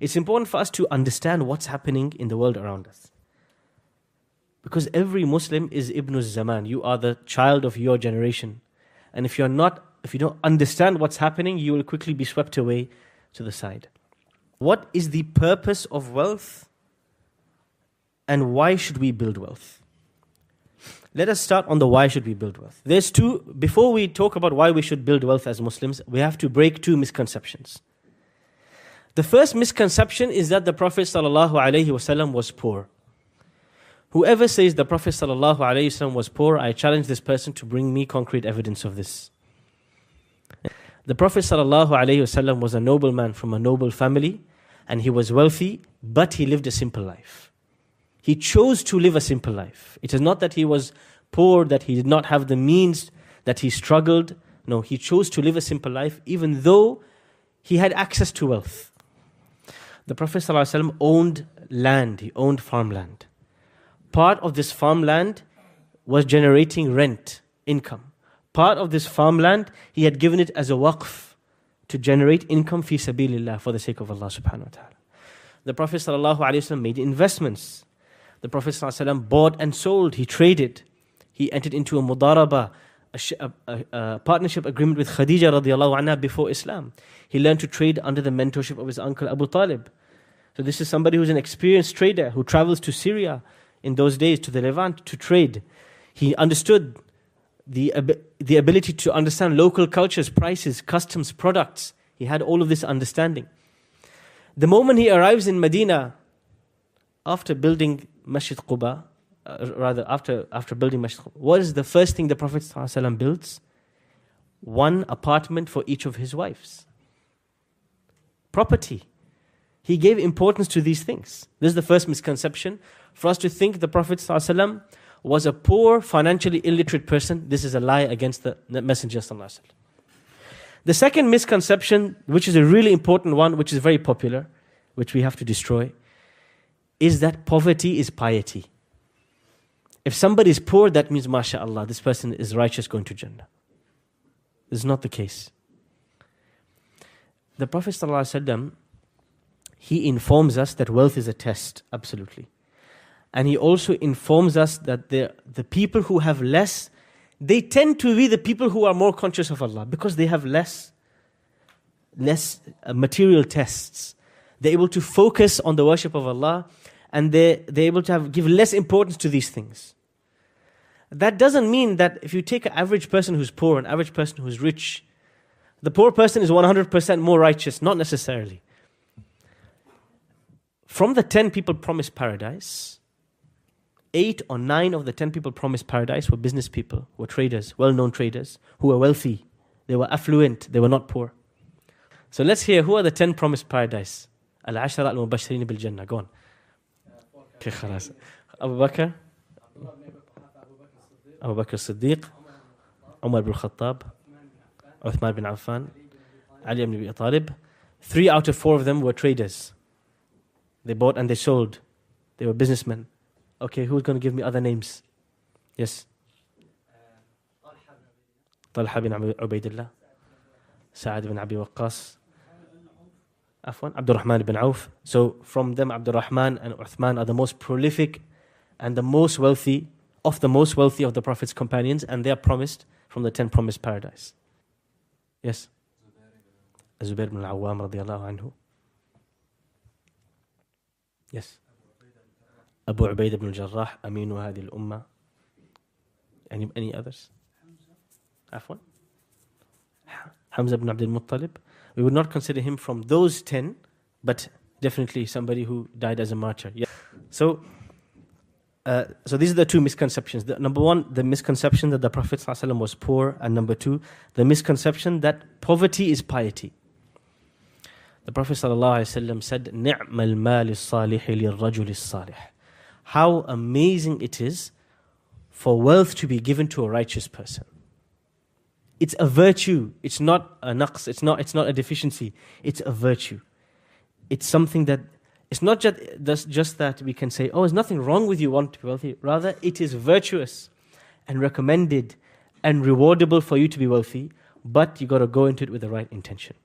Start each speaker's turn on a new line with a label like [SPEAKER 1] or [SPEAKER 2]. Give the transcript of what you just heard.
[SPEAKER 1] It's important for us to understand what's happening in the world around us. Because every Muslim is Ibn Zaman. You are the child of your generation. And if you don't understand what's happening, you will quickly be swept away to the side. What is the purpose of wealth? And why should we build wealth? Let us start on the why should we build wealth. Before we talk about why we should build wealth as Muslims, we have to break two misconceptions. The first misconception is that the Prophet ﷺ was poor. Whoever says the Prophet ﷺ was poor, I challenge this person to bring me concrete evidence of this. The Prophet ﷺ was a noble man from a noble family, and he was wealthy, but he lived a simple life. He chose to live a simple life. It is not that he was poor, that he did not have the means, that he struggled. No, he chose to live a simple life, even though he had access to wealth. The Prophet ﷺ owned land, he owned farmland. Part of this farmland was generating rent, income. Part of this farmland, he had given it as a waqf to generate income fi sabilillah, for the sake of Allah subhanahu wa ta'ala. The Prophet ﷺ made investments. The Prophet ﷺ bought and sold, he traded. He entered into a mudaraba, a partnership agreement with Khadija radiallahu anha before Islam. He learned to trade under the mentorship of his uncle Abu Talib. So this is somebody who's an experienced trader who travels to Syria in those days, to the Levant, to trade. He understood the ability to understand local cultures, prices, customs, products. He had all of this understanding. The moment he arrives in Medina, after building Masjid Quba, after building Masjid Quba, what is the first thing the Prophet ﷺ builds? One apartment for each of his wives. Property. He gave importance to these things. This is the first misconception. For us to think the Prophet ﷺ was a poor, financially illiterate person, this is a lie against the Messenger ﷺ. The second misconception, which is a really important one, which is very popular, which we have to destroy, is that poverty is piety. If somebody is poor, that means, mashallah, this person is righteous, going to Jannah. This is not the case. The Prophet ﷺ, he informs us that wealth is a test, absolutely. And he also informs us that the people who have less, they tend to be the people who are more conscious of Allah because they have less material tests. They're able to focus on the worship of Allah, and they're able to give less importance to these things. That doesn't mean that if you take an average person who's poor, an average person who's rich, the poor person is 100% more righteous. Not necessarily. From the 10 people promised paradise, 8 or 9 of the 10 people promised paradise were business people, were traders, well-known traders, who were wealthy. They were affluent, they were not poor. So let's hear, who are the 10 promised paradise? Al-Ashara al-Mubashirin bil-Jannah. Go on. Okay, khalas. Abu Bakr, Abu Bakr Siddiq, Umar bin Khattab, Uthman bin Affan, Ali ibn Abi Talib. 3 out of 4 of them were traders. They bought and they sold. They were businessmen. Okay, who's going to give me other names? Yes. Talha bin Ubaidillah, Sa'ad bin Abi Waqqas, Afwan, Abdurrahman bin Auf. So from them, Abdurrahman and Uthman are the most prolific and the most wealthy of the Prophet's companions, and they are promised from the 10 promised paradise. Yes. Zubair bin al-Awwam radiyallahu anhu. Yes. Abu Ubaidah ibn al-Jarrah, Aminu Hadi al-Ummah. Any others? Afwan? Hamza ibn Abdul Muttalib. We would not consider him from those 10, but definitely somebody who died as a martyr. Yeah. So these are the two misconceptions. Number one, the misconception that the Prophet ﷺ was poor, and number two, the misconception that poverty is piety. The Prophet ﷺ said, "Ni'mal mal as-salih lirrajul as-salih." How amazing it is for wealth to be given to a righteous person. It's a virtue. It's not a naqs. It's not a deficiency. It's a virtue. It's something that, it's not just that we can say, oh, there's nothing wrong with you wanting to be wealthy. Rather, it is virtuous and recommended and rewardable for you to be wealthy, but you got to go into it with the right intention.